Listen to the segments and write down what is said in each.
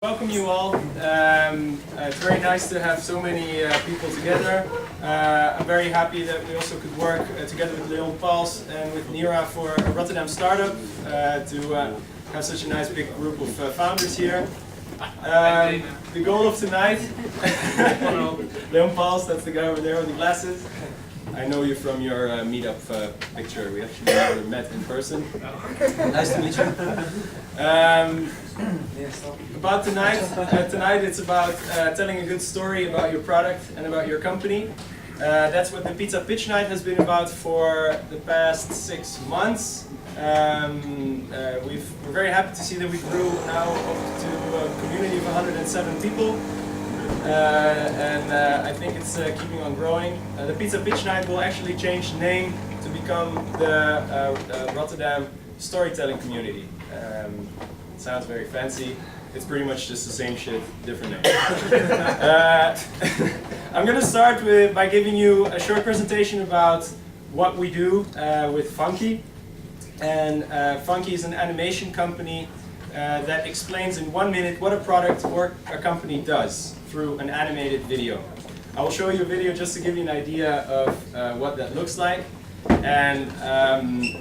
Welcome you all. It's very nice to have so many people together. I'm very happy that we also could work together with Leon Pauls and with Nira for a Rotterdam startup to have such a nice big group of founders here. The goal of tonight, Leon Pauls, that's the guy over there with the glasses. I know you from your meetup picture. We actually never met in person. Nice to meet you. About tonight, tonight it's about telling a good story about your product and about your company. That's what the Pizza Pitch Night has been about for the past 6 months. We're very happy to see that we grew now up to a community of 107 people. I think it's keeping on growing. The Pizza Pitch Night will actually change name to become the Rotterdam Storytelling Community. Sounds very fancy. It's pretty much just the same shit, different name. I'm going to start by giving you a short presentation about what we do with Funky. And Funky is an animation company that explains in 1 minute what a product or a company does through an animated video. I will show you a video just to give you an idea of what that looks like. And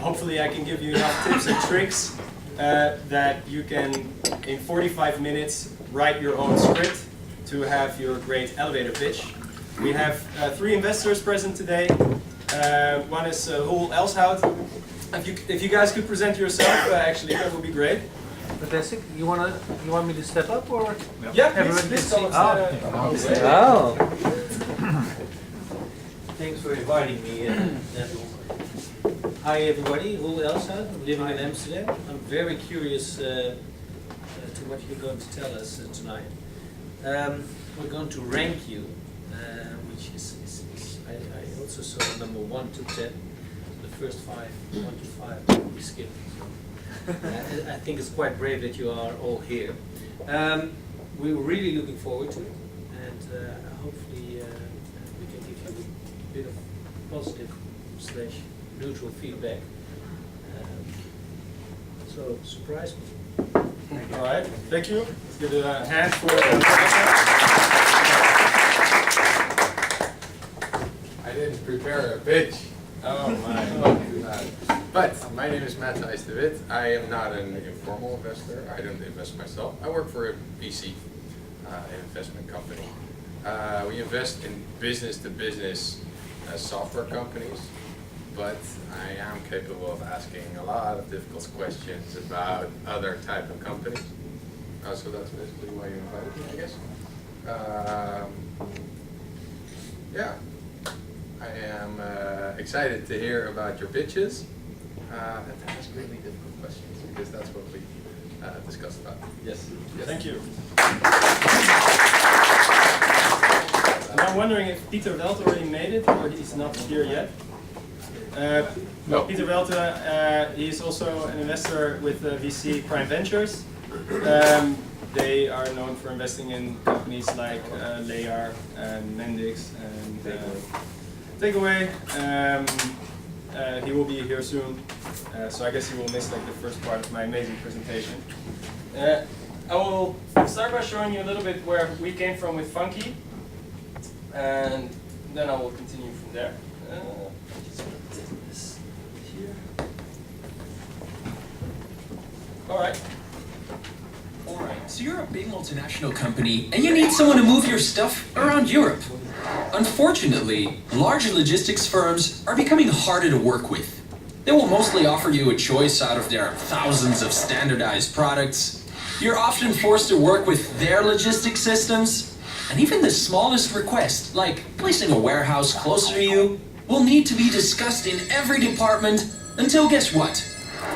hopefully I can give you enough tips and tricks that you can, in 45 minutes, write your own script to have your great elevator pitch. We have 3 investors present today. One is Roel Elshout. If you guys could present yourself, actually, that would be great. Fantastic. You want me to step up or? Yeah, please tell us. Thanks for inviting me. Hi everybody, Roel Elshout. I'm living in Amsterdam. I'm very curious to what you're going to tell us tonight. We're going to rank you, which is I also saw the number 1 to 10. The first 5, 1 to 5, we skipped. So, I think it's quite brave that you are all here. We're really looking forward to it, and hopefully we can give you a bit of positive / neutral feedback. So surprise me. All right, thank you. Let's give it a hand for. I didn't prepare a pitch. Oh my. But my name is Matthijs de Wit. I am not an informal investor. I don't invest myself. I work for a VC, an investment company. We invest in business-to-business software companies, but I am capable of asking a lot of difficult questions about other type of companies. So that's basically why you invited me, I guess. Yeah. I am excited to hear about your pitches and ask really difficult questions, because that's what we discussed about. Yes. Thank you. And I'm wondering if Peter Welt already made it, or he's not here yet. No. Peter Welte, he's also an investor with VC Prime Ventures. They are known for investing in companies like Layar and Mendix and Takeaway. He will be here soon, so I guess he will miss like the first part of my amazing presentation. I will start by showing you a little bit where we came from with Funky, and then I will continue from there. Just put this here. All right. So you're a big multinational company and you need someone to move your stuff around Europe. Unfortunately, large logistics firms are becoming harder to work with. They will mostly offer you a choice out of their thousands of standardized products. You're often forced to work with their logistics systems, and even the smallest request, like placing a warehouse closer to you, will need to be discussed in every department until guess what?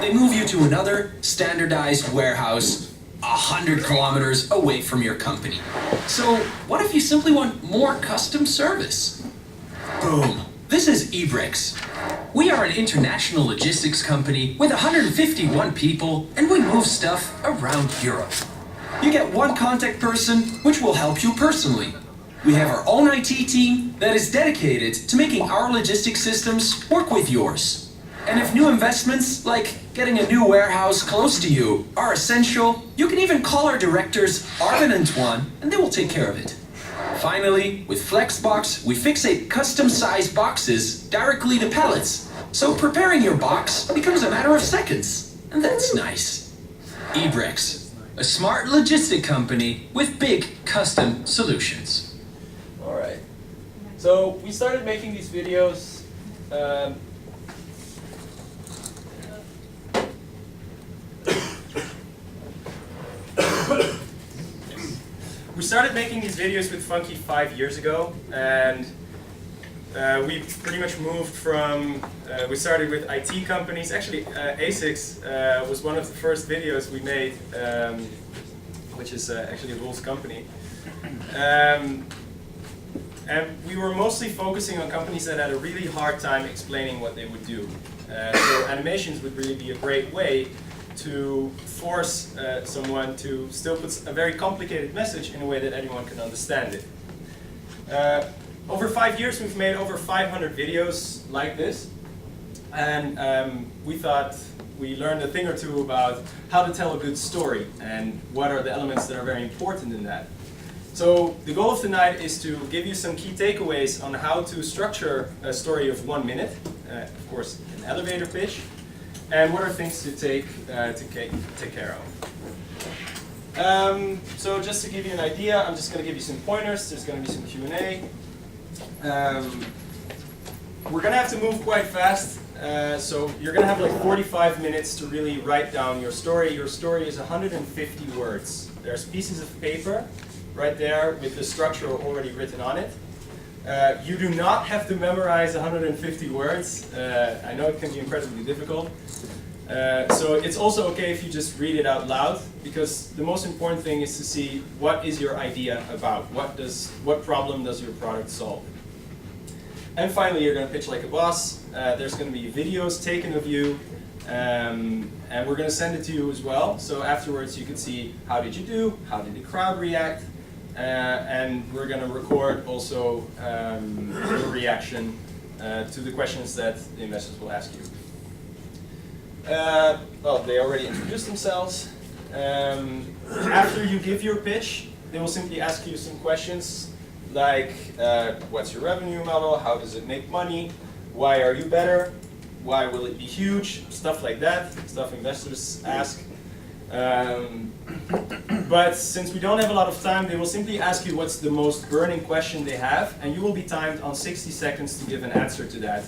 They move you to another standardized warehouse 100 kilometers away from your company. So what if you simply want more custom service? Boom. This is Ebrex. We are an international logistics company with 151 people, and we move stuff around Europe. You get one contact person, which will help you personally. We have our own IT team that is dedicated to making our logistics systems work with yours. And if new investments, like getting a new warehouse close to you, are essential, you can even call our directors, Arvin and Tuan, and they will take care of it. Finally, with Flexbox, we fixate custom-sized boxes directly to pallets, so preparing your box becomes a matter of seconds, and that's nice. Ebrex, a smart logistic company with big custom solutions. All right. So we started making these videos. We started making these videos with Funky 5 years ago, and we pretty much moved from, we started with IT companies. Actually, ASICS was one of the first videos we made, which is actually a rules company. And we were mostly focusing on companies that had a really hard time explaining what they would do. So animations would really be a great way to force someone to still put a very complicated message in a way that anyone can understand it. Over 5 years, we've made over 500 videos like this, and we thought we learned a thing or two about how to tell a good story and what are the elements that are very important in that. So the goal of tonight is to give you some key takeaways on how to structure a story of 1 minute, of course an elevator pitch, and what are things to take care of. So just to give you an idea, I'm just going to give you some pointers. There's going to be some Q&A. We're going to have to move quite fast, so you're going to have like 45 minutes to really write down your story. Your story is 150 words. There's pieces of paper right there with the structure already written on it. You do not have to memorize 150 words. I know it can be incredibly difficult. So it's also okay if you just read it out loud, because the most important thing is to see what is your idea about. What problem does your product solve? And finally, you're going to pitch like a boss. There's going to be videos taken of you, and we're going to send it to you as well. So afterwards, you can see how did you do, how did the crowd react, and we're going to record also your reaction to the questions that the investors will ask you. Well, they already introduced themselves. After you give your pitch, they will simply ask you some questions like, what's your revenue model? How does it make money? Why are you better? Why will it be huge? Stuff like that, stuff investors ask. But since we don't have a lot of time, they will simply ask you what's the most burning question they have, and you will be timed on 60 seconds to give an answer to that.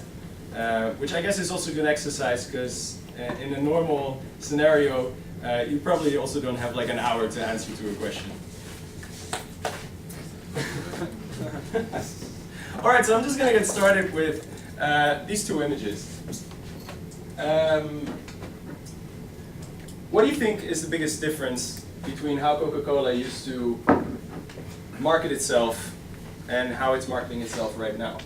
Which I guess is also a good exercise, because in a normal scenario, you probably also don't have like an hour to answer to a question. All right, so I'm just going to get started with these two images. What do you think is the biggest difference between how Coca-Cola used to market itself and how it's marketing itself right now?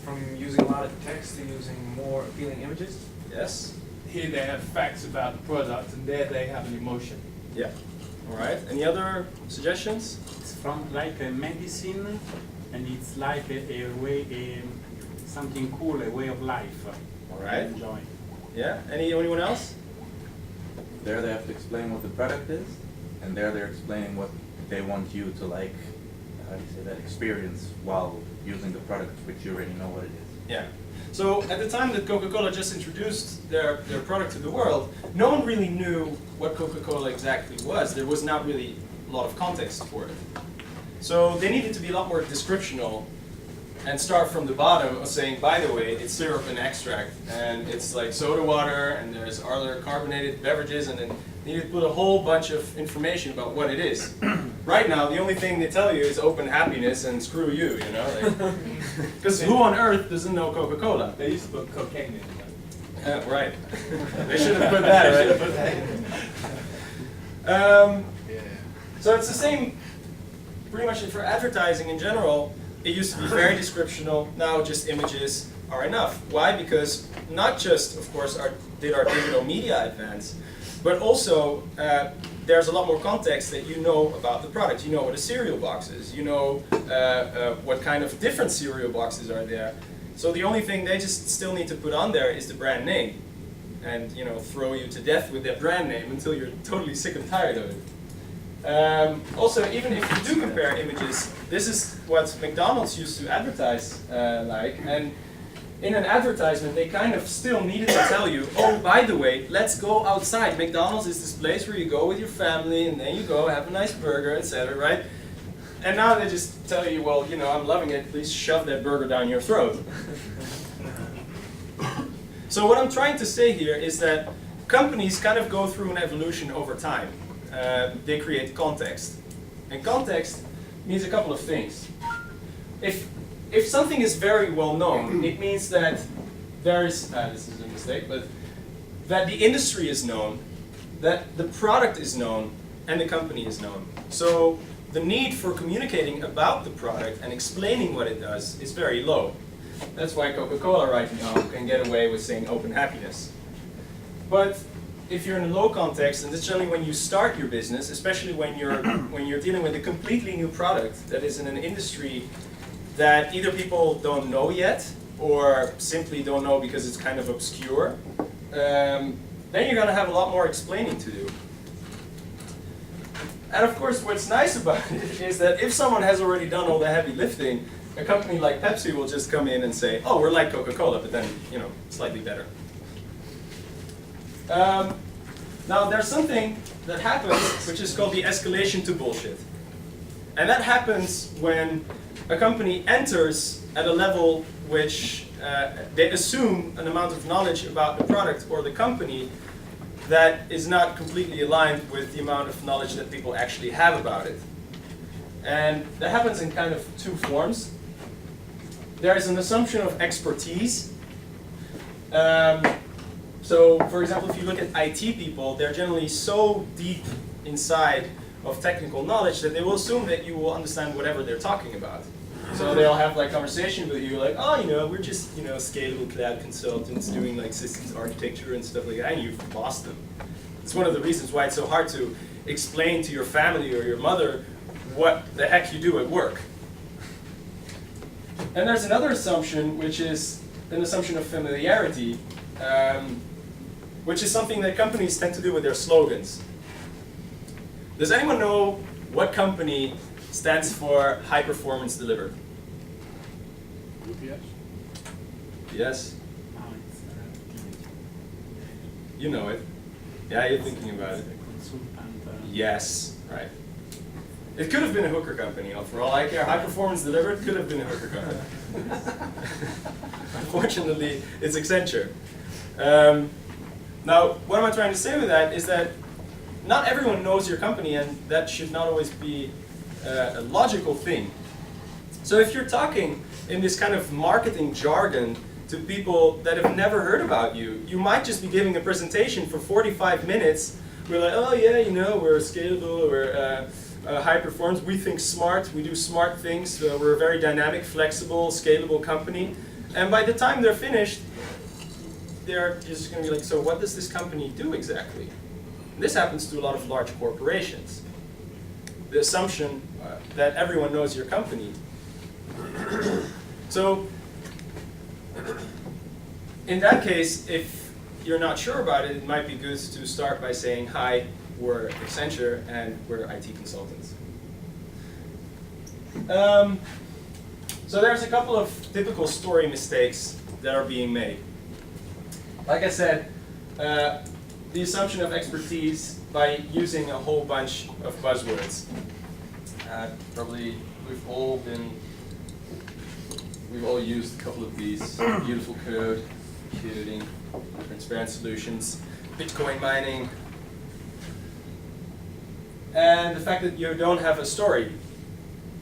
From using a lot of text to using more appealing images. Yes? Here they have facts about the product, and there they have an emotion. Yeah. All right. Any other suggestions? It's from like a medicine, and it's like a way, something cool, a way of life. All right. Enjoy. Yeah. Anyone else? There they have to explain what the product is, and there they're explaining what they want you to like, how do you say that, experience while using the product, which you already know what it is. Yeah. So at the time that Coca-Cola just introduced their product to the world, no one really knew what Coca-Cola exactly was. There was not really a lot of context for it. So they needed to be a lot more descriptional and start from the bottom of saying, by the way, it's syrup and extract, and it's like soda water, and there's other carbonated beverages, and then they need to put a whole bunch of information about what it is. Right now, the only thing they tell you is open happiness and screw you, you know? Because who on earth doesn't know Coca-Cola? They used to put cocaine in it. Right. They should have put that, right? So it's the same, pretty much for advertising in general. It used to be very descriptional. Now just images are enough. Why? Because not just, of course, did our digital media advance, but also there's a lot more context that you know about the product. You know what a cereal box is. You know what kind of different cereal boxes are there. So the only thing they just still need to put on there is the brand name, and throw you to death with that brand name until you're totally sick and tired of it. Also, even if you do compare images, this is what McDonald's used to advertise like, and in an advertisement they kind of still needed to tell you, oh, by the way, let's go outside. McDonald's is this place where you go with your family and then you go have a nice burger, etc., right? And now they just tell you, well, I'm loving it, please shove that burger down your throat. So what I'm trying to say here is that companies kind of go through an evolution over time. They create context. And context means a couple of things. If something is very well known, it means that this is a mistake, but that the industry is known, that the product is known, and the company is known. So the need for communicating about the product and explaining what it does is very low. That's why Coca-Cola right now can get away with saying open happiness. But if you're in a low context, and this is generally when you start your business, especially when you're dealing with a completely new product that is in an industry that either people don't know yet or simply don't know because it's kind of obscure, then you're going to have a lot more explaining to do. And of course, what's nice about it is that if someone has already done all the heavy lifting, a company like Pepsi will just come in and say, oh, we're like Coca-Cola, but then, slightly better. Now, there's something that happens which is called the escalation to bullshit. And that happens when a company enters at a level which they assume an amount of knowledge about the product or the company that is not completely aligned with the amount of knowledge that people actually have about it. And that happens in kind of two forms. There is an assumption of expertise. So, for example, if you look at IT people, they're generally so deep inside of technical knowledge that they will assume that you will understand whatever they're talking about. So they'll have like conversation with you like, oh, we're just, scalable cloud consultants doing like systems architecture and stuff like that, and you've lost them. It's one of the reasons why it's so hard to explain to your family or your mother what the heck you do at work. And there's another assumption, which is an assumption of familiarity, which is something that companies tend to do with their slogans. Does anyone know what company stands for high performance delivered? UPS? Yes? Oh, it's You know it. Yeah, you're thinking about it. consultant. Yes, right. It could have been a hooker company, for all I care. High performance delivered could have been a hooker company. Unfortunately, it's Accenture. Now, what am I trying to say with that is that not everyone knows your company, and that should not always be a logical thing. So if you're talking in this kind of marketing jargon to people that have never heard about you, you might just be giving a presentation for 45 minutes. We're like, oh yeah, we're scalable, we're high performance, we think smart, we do smart things, we're a very dynamic, flexible, scalable company. And by the time they're finished, they're just going to be like, so what does this company do exactly? And this happens to a lot of large corporations. The assumption that everyone knows your company. So, in that case, if you're not sure about it, it might be good to start by saying, hi, we're Accenture and we're IT consultants. So there's a couple of typical story mistakes that are being made. Like I said, the assumption of expertise by using a whole bunch of buzzwords. Probably we've all used a couple of these: beautiful code, computing, transparent solutions, Bitcoin mining, and the fact that you don't have a story.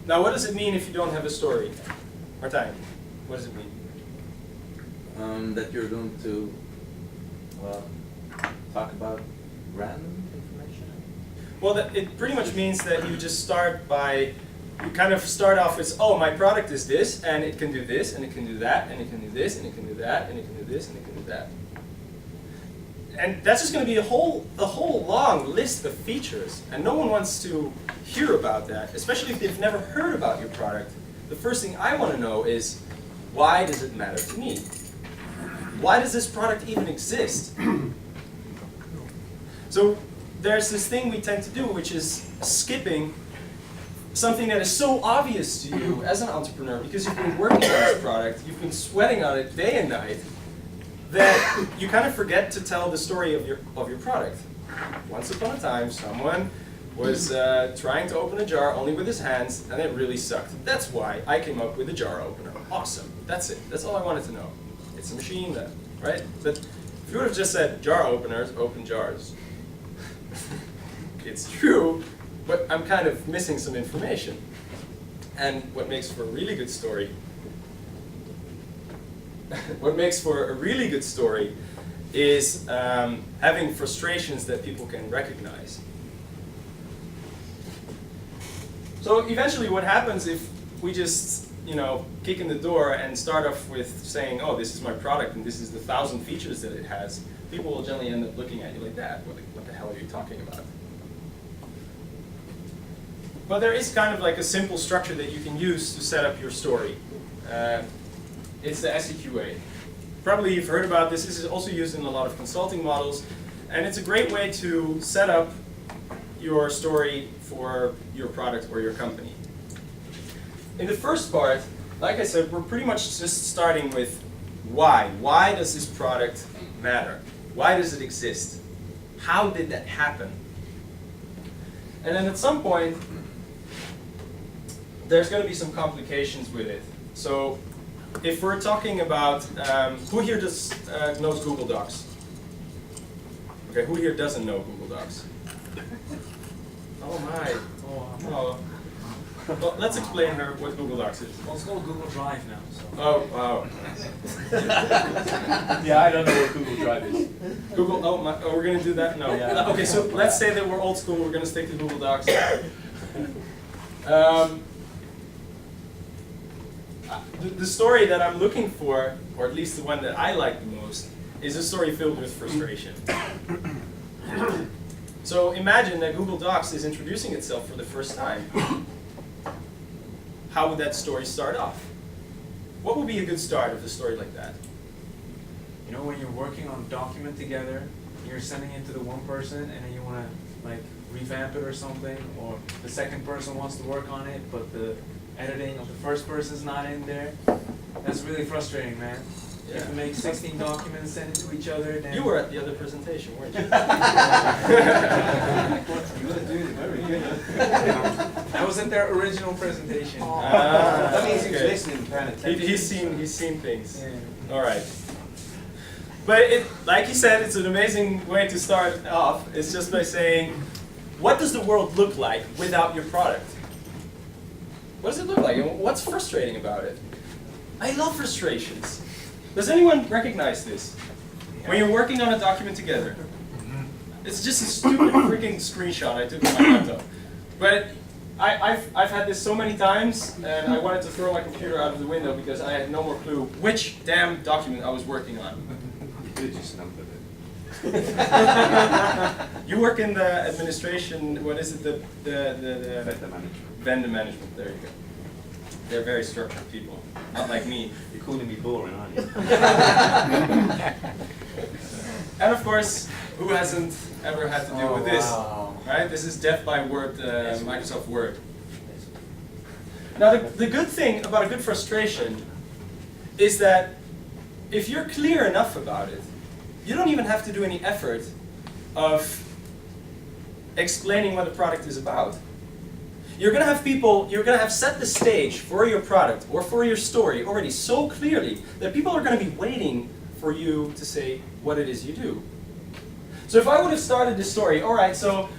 Now, what does it mean if you don't have a story? Martijn, what does it mean? That you're going to talk about random information? Well, it pretty much means that you just start by, you kind of start off as, oh, my product is this, and it can do this, and it can do that, and it can do this, and it can do that, and it can do this, and it can do that. And that's just going to be a whole long list of features, and no one wants to hear about that, especially if they've never heard about your product. The first thing I want to know is, Why does it matter to me? Why does this product even exist? So there's this thing we tend to do, which is skipping something that is so obvious to you as an entrepreneur, because you've been working on this product, you've been sweating on it day and night, that you kind of forget to tell the story of your product. Once upon a time, someone was trying to open a jar only with his hands, and it really sucked. That's why I came up with a jar opener. Awesome. That's it. That's all I wanted to know. It's a machine that, right? But if you would have just said jar openers, open jars. It's true, but I'm kind of missing some information. And what makes for a really good story, is having frustrations that people can recognize. So eventually what happens if we just, kick in the door and start off with saying, oh, this is my product and this is the 1,000 features that it has, people will generally end up looking at you like that. What the hell are you talking about? But there is kind of like a simple structure that you can use to set up your story. It's the SEQA. Probably you've heard about this. This is also used in a lot of consulting models. And it's a great way to set up your story for your product or your company. In the first part, like I said, we're pretty much just starting with why. Why does this product matter? Why does it exist? How did that happen? And then at some point, there's going to be some complications with it. So if we're talking about, who here knows Google Docs? Okay, who here doesn't know Google Docs? Oh my. Oh. Well, let's explain her what Google Docs is. Well, it's called Google Drive now. So. Oh, wow. Yeah, I don't know what Google Drive is. Google, oh, we're going to do that? No. Yeah. Okay, so let's say that we're old school, we're going to stick to Google Docs. The story that I'm looking for, or at least the one that I like the most, is a story filled with frustration. So imagine that Google Docs is introducing itself for the first time. How would that story start off? What would be a good start of a story like that? You know, when you're working on a document together, you're sending it to the one person, and then you want to like revamp it or something, or the second person wants to work on it, but the editing of the first person's not in there. That's really frustrating, man. You have to make 16 documents, send it to each other. Then You were at the other presentation, weren't you? I was at their original presentation. That means he was listening, paying attention. He's seen things. Yeah. All right. But like he said, it's an amazing way to start off. It's just by saying, what does the world look like without your product? What does it look like? And what's frustrating about it? I love frustrations. Does anyone recognize this? When you're working on a document together. It's just a stupid freaking screenshot I took on my laptop. But I've had this so many times, and I wanted to throw my computer out of the window because I had no more clue which damn document I was working on. You just numbered it. You work in the administration, what is it, the Vendor management. vendor management, there you go. They're very structured people, not like me. You're calling me boring, aren't you? And of course, who hasn't ever had to deal with this? Wow. Right? This is death by word, Microsoft Word. Now the good thing about a good frustration is that if you're clear enough about it, you don't even have to do any effort of explaining what the product is about. You're going to have people, you're going to have set the stage for your product or for your story already so clearly that people are going to be waiting for you to say what it is you do. So if I would have started this story, all right, so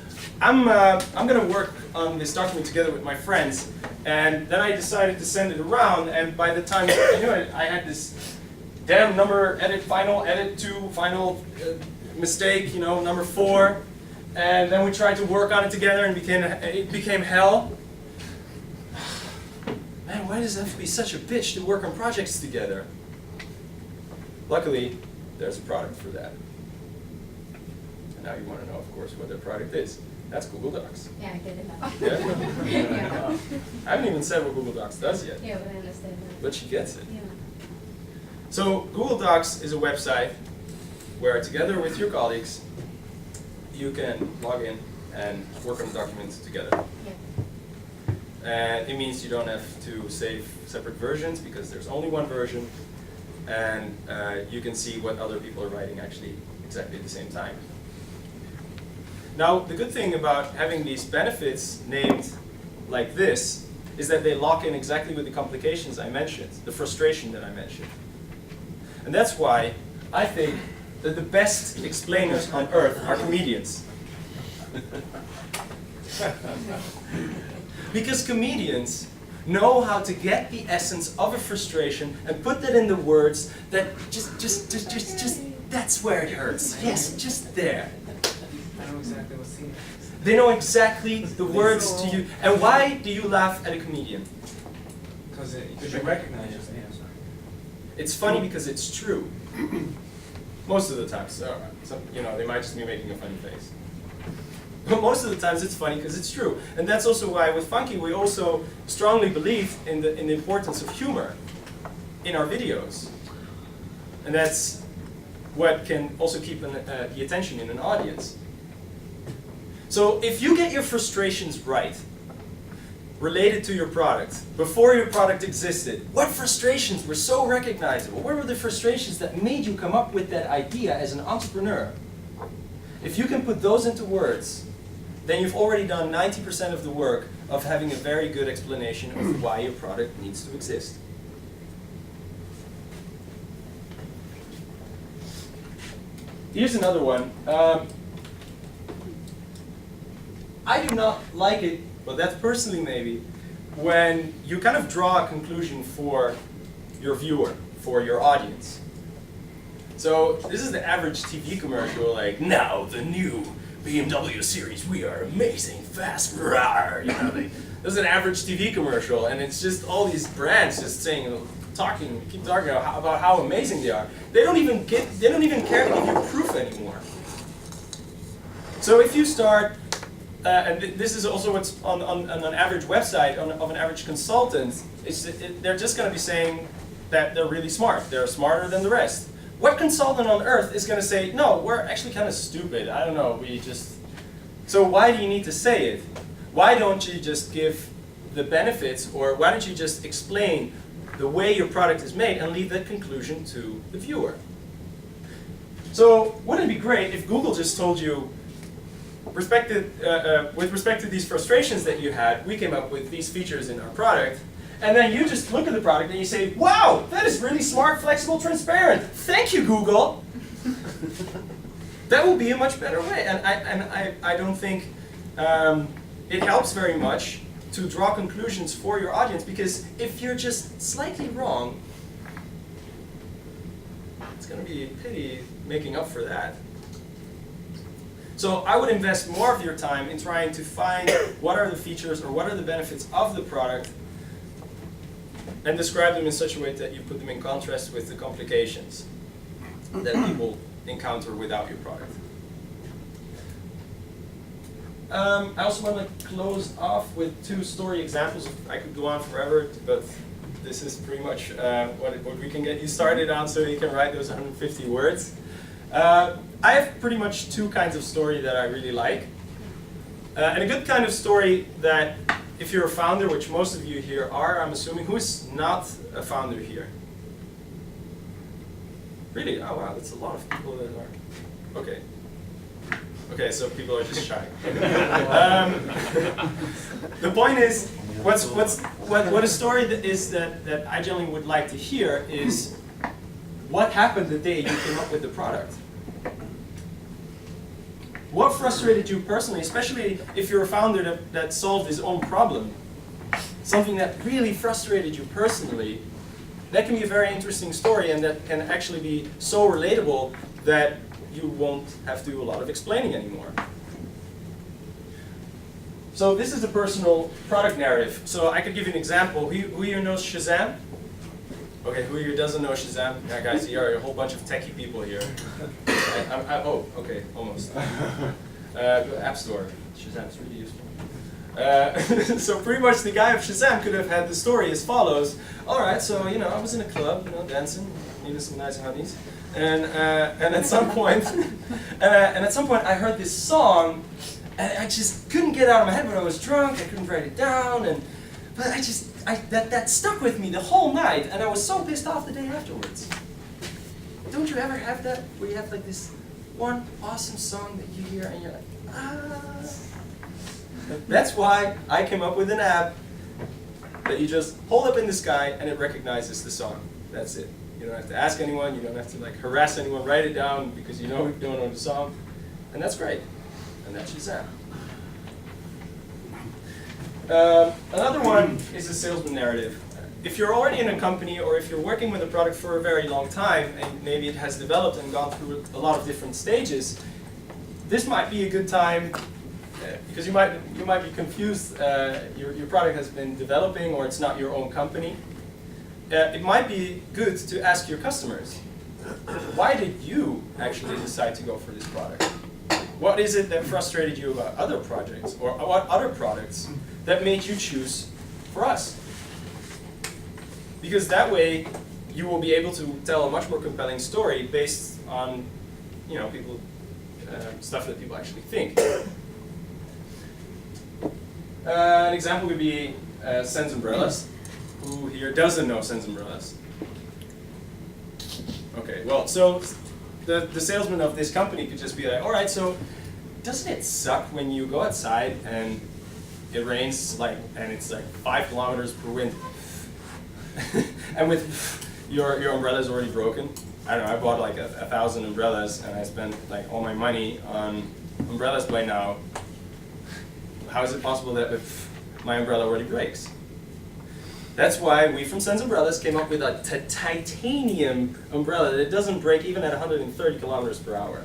I'm going to work on this document together with my friends, and then I decided to send it around, and by the time I knew it, I had this damn number, edit final, edit to, final mistake, number 4. And then we tried to work on it together and it became hell. Man, why does it have to be such a bitch to work on projects together? Luckily, there's a product for that. And now you want to know, of course, what that product is. That's Google Docs. Yeah, I get it now. Yeah? Yeah. I haven't even said what Google Docs does yet, Yeah, but I understand that. but she gets it. Yeah. So Google Docs is a website where together with your colleagues, you can log in and work on the documents together. And it means you don't have to save separate versions because there's only one version, and you can see what other people are writing actually exactly at the same time. Now, the good thing about having these benefits named like this is that they lock in exactly with the complications I mentioned, the frustration that I mentioned. And that's why I think that the best explainers on earth are comedians. Because comedians know how to get the essence of a frustration and put that into words that just that's where it hurts. Yes, just there. I know exactly what scene. They know exactly the words to you. And why do you laugh at a comedian? Because you recognize your names. It's funny because it's true. Most of the time, so, you know, they might just be making a funny face. But most of the times it's funny because it's true. And that's also why with Funky we also strongly believe in the importance of humor in our videos. And that's what can also keep the attention in an audience. So if you get your frustrations right, related to your product, before your product existed, what frustrations were so recognizable? What were the frustrations that made you come up with that idea as an entrepreneur? If you can put those into words, then you've already done 90% of the work of having a very good explanation of why your product needs to exist. Here's another one. I do not like it, but that's personally maybe, when you kind of draw a conclusion for your viewer, for your audience. So this is the average TV commercial, like, now the new BMW series, we are amazing, fast, rawr, you know. This is an average TV commercial, and it's just all these brands just saying, keep talking about how amazing they are. They don't even care to give you proof anymore. So if you start, and this is also what's on an average website of an average consultant, they're just going to be saying that they're really smart. They're smarter than the rest. What consultant on earth is going to say, no, we're actually kind of stupid. I don't know, So why do you need to say it? Why don't you just give the benefits, or why don't you just explain the way your product is made and leave that conclusion to the viewer? So wouldn't it be great if Google just told you, with respect to these frustrations that you had, we came up with these features in our product, and then you just look at the product and you say, wow, that is really smart, flexible, transparent. Thank you, Google. That will be a much better way. And I don't think it helps very much to draw conclusions for your audience, because if you're just slightly wrong, it's going to be a pity making up for that. So I would invest more of your time in trying to find what are the features or what are the benefits of the product and describe them in such a way that you put them in contrast with the complications that people encounter without your product. I also want to close off with 2 story examples. I could go on forever, but this is pretty much what we can get you started on, so you can write those 150 words. I have pretty much 2 kinds of story that I really like. And a good kind of story that, if you're a founder, which most of you here are, I'm assuming, who is not a founder here? Really? Oh wow, that's a lot of people that are. Okay. Okay, so people are just shy. The point is, what a story that I generally would like to hear is, what happened the day you came up with the product? What frustrated you personally, especially if you're a founder that solved his own problem? Something that really frustrated you personally. That can be a very interesting story, and that can actually be so relatable that you won't have to do a lot of explaining anymore. So this is a personal product narrative. So I could give you an example. Who here knows Shazam? Okay, who here doesn't know Shazam? Yeah, guys, here are a whole bunch of techie people here. Oh, okay, almost. App Store. Shazam's really useful. So pretty much the guy of Shazam could have had the story as follows. All right, so I was in a club, dancing, needed some nice honeys. And at some point, I heard this song, and I just couldn't get it out of my head. But I was drunk, I couldn't write it down, but that stuck with me the whole night, and I was so pissed off the day afterwards. Don't you ever have that, where you have like this one awesome song that you hear and you're like, ah. That's why I came up with an app that you just hold up in the sky and it recognizes the song. That's it. You don't have to ask anyone, you don't have to like harass anyone, write it down because you don't know the song. And that's great. And that's Shazam. Another one is a salesman narrative. If you're already in a company or if you're working with a product for a very long time and maybe it has developed and gone through a lot of different stages, this might be a good time because you might be confused. Your product has been developing or it's not your own company. It might be good to ask your customers, why did you actually decide to go for this product? What is it that frustrated you about other projects or what other products that made you choose for us? Because that way you will be able to tell a much more compelling story based on, people, stuff that people actually think. An example would be Sense Umbrellas. Who here doesn't know Sense Umbrellas? Okay, well, so the salesman of this company could just be like, all right, so doesn't it suck when you go outside and it rains and it's like 5 kilometers per wind? And with your umbrella is already broken. I don't know, I bought like 1,000 umbrellas and I spent like all my money on umbrellas by now. How is it possible that my umbrella already breaks? That's why we from Sense Umbrellas came up with a titanium umbrella that doesn't break even at 130 kilometers per hour.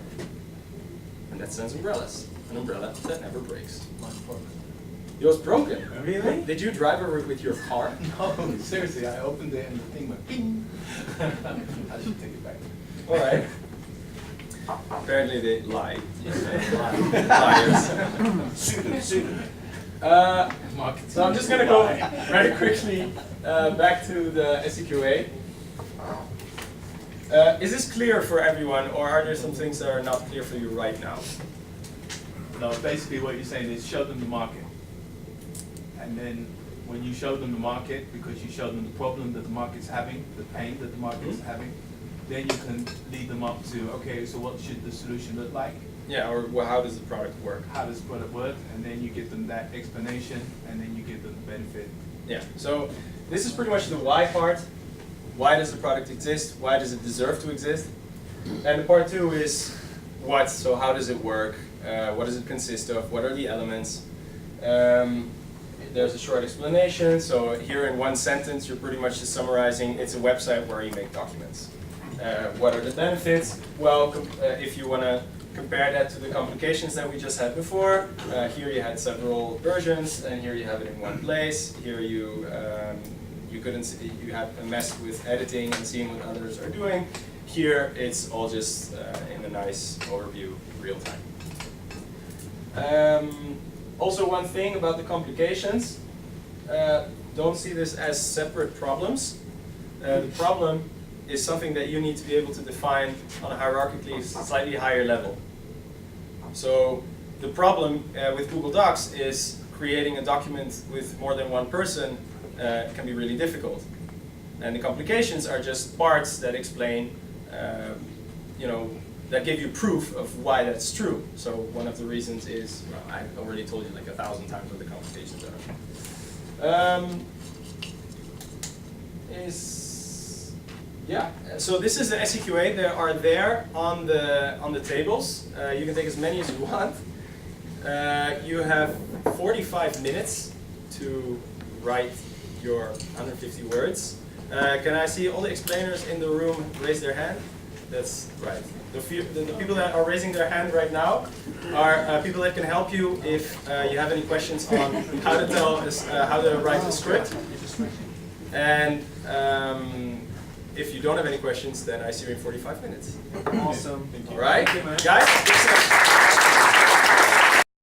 And that's Sense Umbrellas, an umbrella that never breaks. Yours broken. Really? Did you drive over with your car? No, seriously, I opened it and the thing went ping. I should take it back. All right. Apparently they lied. Liars. So I'm just going to go very quickly back to the SCQA. Is this clear for everyone, or are there some things that are not clear for you right now? No, basically what you're saying is show them the market. And then when you show them the market, because you show them the problem that the market's having, the pain that the market's having, then you can lead them up to, okay, so what should the solution look like? Yeah, or how does the product work? How does the product work? And then you give them that explanation, and then you give them the benefit. Yeah, so this is pretty much the why part. Why does the product exist? Why does it deserve to exist? And the part 2 is what, so how does it work? What does it consist of? What are the elements? There's a short explanation, so here in one sentence you're pretty much just summarizing it's a website where you make documents. What are the benefits? Well, if you want to compare that to the complications that we just had before, here you had several versions, and here you have it in one place. Here you couldn't see, you had a mess with editing and seeing what others are doing. Here it's all just in a nice overview, real time. Also, one thing about the complications, don't see this as separate problems. The problem is something that you need to be able to define on a hierarchically slightly higher level. So the problem with Google Docs is creating a document with more than one person can be really difficult. And the complications are just parts that explain, that give you proof of why that's true. So one of the reasons is, well, I've already told you like 1,000 times what the complications are. So this is the SCQA. They are there on the tables. You can take as many as you want. You have 45 minutes to write your 150 words. Can I see all the explainers in the room raise their hand? That's right. The people that are raising their hand right now are people that can help you if you have any questions on how to write a script. And if you don't have any questions, then I see you in 45 minutes. Awesome. All right, guys.